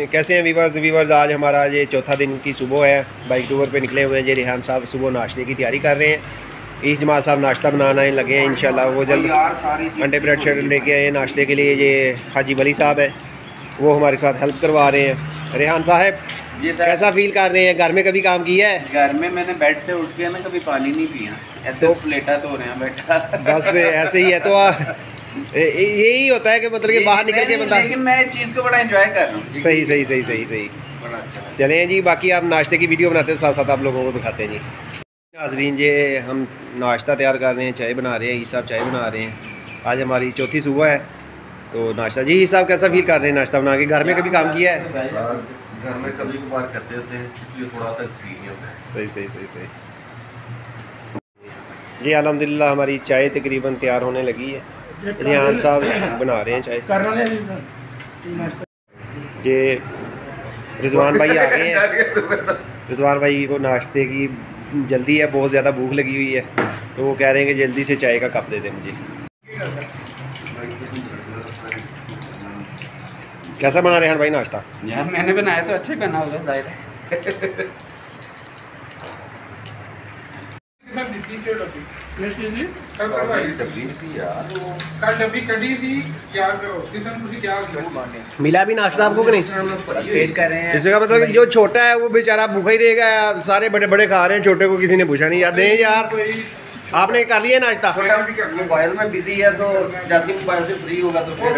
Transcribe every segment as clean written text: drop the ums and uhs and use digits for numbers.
कैसे हैं वीवर्स आज हमारा ये चौथा दिन की सुबह है। बाइक टूर पे निकले हुए हैं। ये रेहान साहब सुबह नाश्ते की तैयारी कर रहे हैं। ईस जमाल साहब नाश्ता बनाना ही लगे हैं। इंशाल्लाह वो जल्द अंडे ब्रेड शेड लेके आए नाश्ते के लिए। ये हाजी वली साहब है, वो हमारे साथ हेल्प करवा रहे हैं। रेहान साहब ये कैसा फील कर रहे हैं? घर में कभी काम किया है? घर में मैंने बेड से उठ के ना कभी पानी नहीं पिया, तो प्लेटा धो रहे हैं बैठा। बस ऐसे ही है। तो यही होता है कि मतलब कि बाहर निकल के बंदा, लेकिन मैं इस चीज़ को बड़ा एंजॉय कर रहा हूँ। सही बड़ा अच्छा है। चलें जी, बाकी आप नाश्ते की वीडियो बनाते हैं, साथ साथ आप लोगों को दिखाते हैं जी। नाज़रीन जी हम नाश्ता तैयार कर रहे हैं, चाय बना रहे हैं। ये साहब चाय बना रहे हैं। आज हमारी चौथी सुबह है तो नाश्ता। जी साहब कैसा फील कर रहे हैं नाश्ता बना के? घर में कभी काम किया है? घर में कभी कभार करते होते हैं, इसलिए थोड़ा सा एक्सपीरियंस है। सही जी। अल्हम्दुलिल्लाह हमारी चाय तकरीबन तैयार होने लगी है। रेहान साहब बना रहे हैं चाय। ये रिजवान भाई आ गए हैं। रिजवान भाई को नाश्ते की जल्दी है, बहुत ज़्यादा भूख लगी हुई है, तो वो कह रहे हैं कि जल्दी से चाय का कप दे दें मुझे। कैसा बना रेहान भाई नाश्ता? यार मैंने बनाया तो अच्छा ही बना होगा जाहिर। मिला भी नाश्ता आपको कि नहीं? वेट कर रहे हैं। इसका मतलब कि जो छोटा है वो बेचारा भूखा ही रहेगा, सारे बड़े बड़े खा रहे हैं, छोटे को किसी ने पूछा नहीं। यार दें यार, आपने कर लिया नाश्ता? मोबाइल में बिजी है तो जैसे मोबाइल से फ्री होगा तो फिर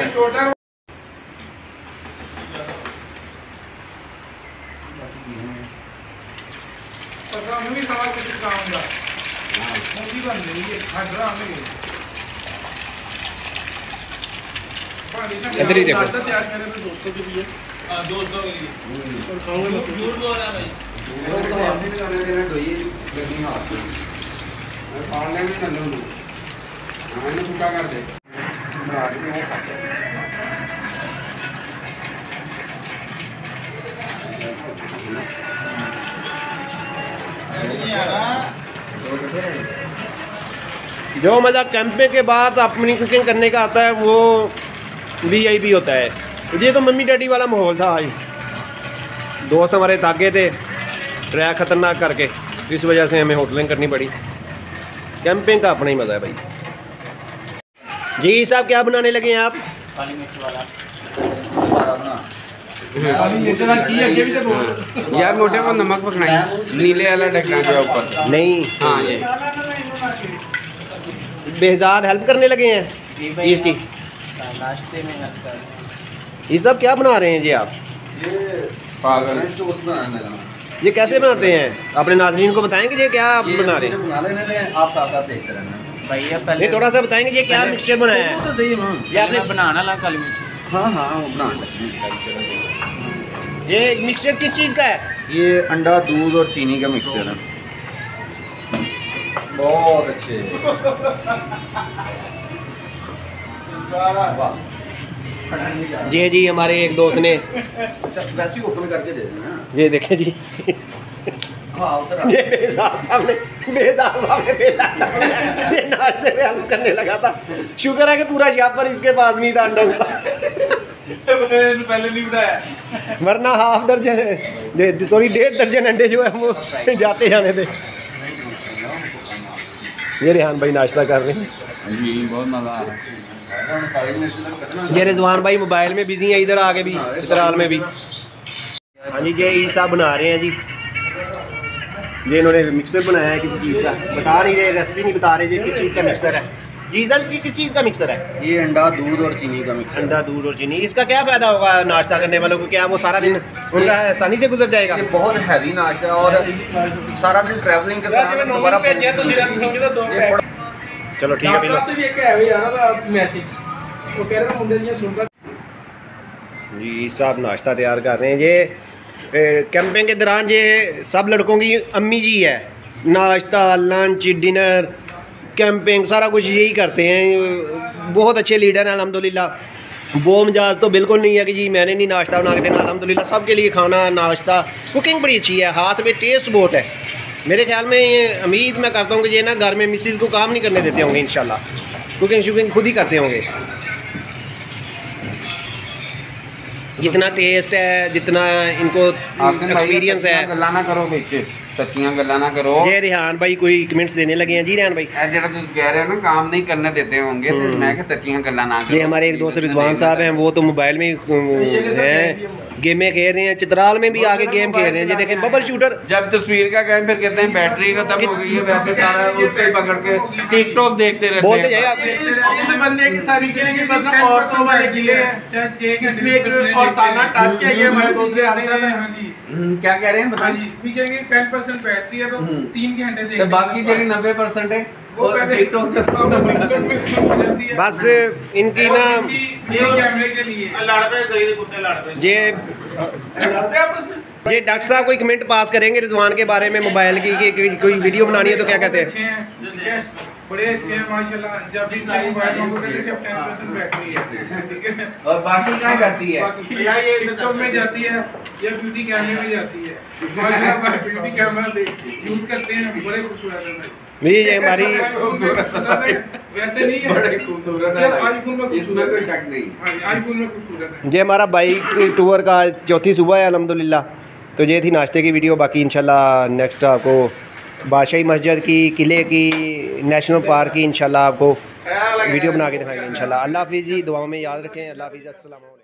इधर ही देखो। जो मज़ा कैंपिंग के बाद अपनी कुकिंग करने का आता है वो VIP होता है। ये तो मम्मी डैडी वाला माहौल था। आज दोस्त हमारे तागे थे ट्रैक ख़तरनाक करके, इस वजह से हमें होटलिंग करनी पड़ी। कैंपिंग का अपना ही मज़ा है भाई। जी साहब क्या बनाने लगे हैं आप? काली मिर्च वाला। यार मोटे को नमक पकड़ाई, नीले वाला ढकना जो ऊपर नहीं। हाँ ये बेहजाद हेल्प करने लगे हैं इसकी नाश्ते में हेल्प कर। ये सब क्या बना रहे हैं जी आप? पागल ये कैसे बनाते हैं? अपने नाज़रीन को बताएंगे ये क्या आप बना रहे हैं? आप साथ साथ देखते रहना भैया पहले ये थोड़ा सा बताएंगे ये क्या मिक्सचर बनाया है? तो सही है। ये आपने बनाना ला काली मिर्च। हाँ वो बना। ये मिक्सचर किस चीज़ का है? ये अंडा दूध और चीनी का मिक्सचर है। बहुत अच्छे। जी हमारे एक दोस्त ने वैसे ही ओपन करके दे देना। ये देखें जी, ये बेहजाद साहब ने ये नाश्ते में हेल्प करने लगा था। शुक्र है कि पूरा शापर इसके पास नहीं था अंडों का, पहले नहीं बनाया, वरना हाफ दर्जन 1.5 दर्जन अंडे जो है वो जाते जाने थे। ये रेहान भाई नाश्ता कर रहे हैं जी, बहुत मज़ा आ रहा है। ये रिजवान भाई मोबाइल में बिजी है, इधर आके भी चित्राल में भी। हाँ जी, ये ईद साहब बना रहे हैं जी। ये इन्होंने मिक्सर बनाया है किसी चीज़ का, बता नहीं रहे, रेसिपी नहीं बता रहे जी किस चीज़ का मिक्सर है। जी सर ये किस चीज़ का मिक्सर है? ये अंडा दूध और चीनी का मिक्सर। अंडा दूध और चीनी। इसका क्या फ़ायदा होगा नाश्ता करने वालों को? क्या वो सारा दिन उनका आसानी से गुजर जाएगा? ये बहुत हैवी नाश्ता है और सारा दिन ट्रैवलिंग के दौरान दोबारा चलो ठीक है। जी साहब नाश्ता तैयार कर रहे हैं। ये कैंपिंग के दौरान ये सब लड़कों की अम्मी जी है। नाश्ता, लंच, डिनर, कैंपिंग सारा कुछ यही करते हैं। बहुत अच्छे लीडर हैं अल्हम्दुलिल्लाह। वो मिजाज तो बिल्कुल नहीं है कि जी मैंने नहीं नाश्ता बना के देना। अल्हम्दुलिल्लाह सबके लिए खाना, नाश्ता, कुकिंग बड़ी अच्छी है, हाथ में टेस्ट बहुत है। मेरे ख्याल में ये उम्मीद मैं करता हूँ कि ये ना घर में मिसिज़ को काम नहीं करने देते होंगे, इंशाल्लाह कुकिंग शुकिंग खुद ही करते होंगे। जितना टेस्ट है, जितना इनको एक्सपीरियंस है। गल्ला ना करो बिच, सच्चियां गल्ला ना करो। ये रेहान भाई कोई कमेंट्स देने लगे हैं जी। रेहान भाई जेड़ा तुम कह रहे हो ना काम नहीं करने देते होंगे, तो मैं कि सच्चियां गल्ला ना करो। ये हमारे एक दोस्त रिजवान साहब हैं, वो तो मोबाइल में हैं, गेमें खेल रहे हैं, चित्राल में भी आके गेम खेल रहे हैं। ये देखें बबल शूटर। जब तस्वीर का कहें फिर कहते हैं बैटरी खत्म हो गई है, वैसे सारा उसको ही पकड़ के टिकटॉक देखते रहते हैं। बोलते जाइए आप। इस बंदे की सारी चीजें बस ना ऑटो वाले गिले हैं, इसमें एक और ताना टच चाहिए हमारे दूसरे हाथ से। हां जी क्या कह रहे हैं हां जी, भी कहेंगे 10% बैटरी है तो 3 घंटे तो बाकी जेडी 90% है वो टिकटॉक बस इनकी ना कैमरे के लिए लड़ पे गरीब कुत्ते लड़ पे ये डॉक्टर साहब कोई कमेंट पास करेंगे रिजवान के बारे में, मोबाइल की कि कोई वीडियो बनानी है तो क्या कहते हैं? बड़े अच्छे हैं माशाल्लाह। जब भी मोबाइल मांगोगे तो सिर्फ 10% बैटरी है, ठीक है। और बाकी क्या करती है? बाकी ये टिकटॉक में जाती है, ये ब्यूटी कैमरे में जाती है। माशाल्लाह ब्यूटी कैमरा यूज करते हैं, बड़े खूबसूरत है भाई। ये हमारी वैसे नहीं है, बड़े खूबसूरत है, आईफोन में इसमें कोई शक नहीं। हां आईफोन में खूबसूरत है। ये हमारा बाइक टूर का चौथी सुबह है अल्हम्दुलिल्लाह। तो ये थी नाश्ते की वीडियो। बाकी इंशाल्लाह नेक्स्ट आपको बादशाही मस्जिद की, किले की, नेशनल पार्क की इंशाल्लाह आपको वीडियो बना के दिखाएंगे इंशाल्लाह। अल्लाह हाफिज़ जी, दुआओं में याद रखें। अल्लाह हाफिज़, अस्सलाम वालेकुम।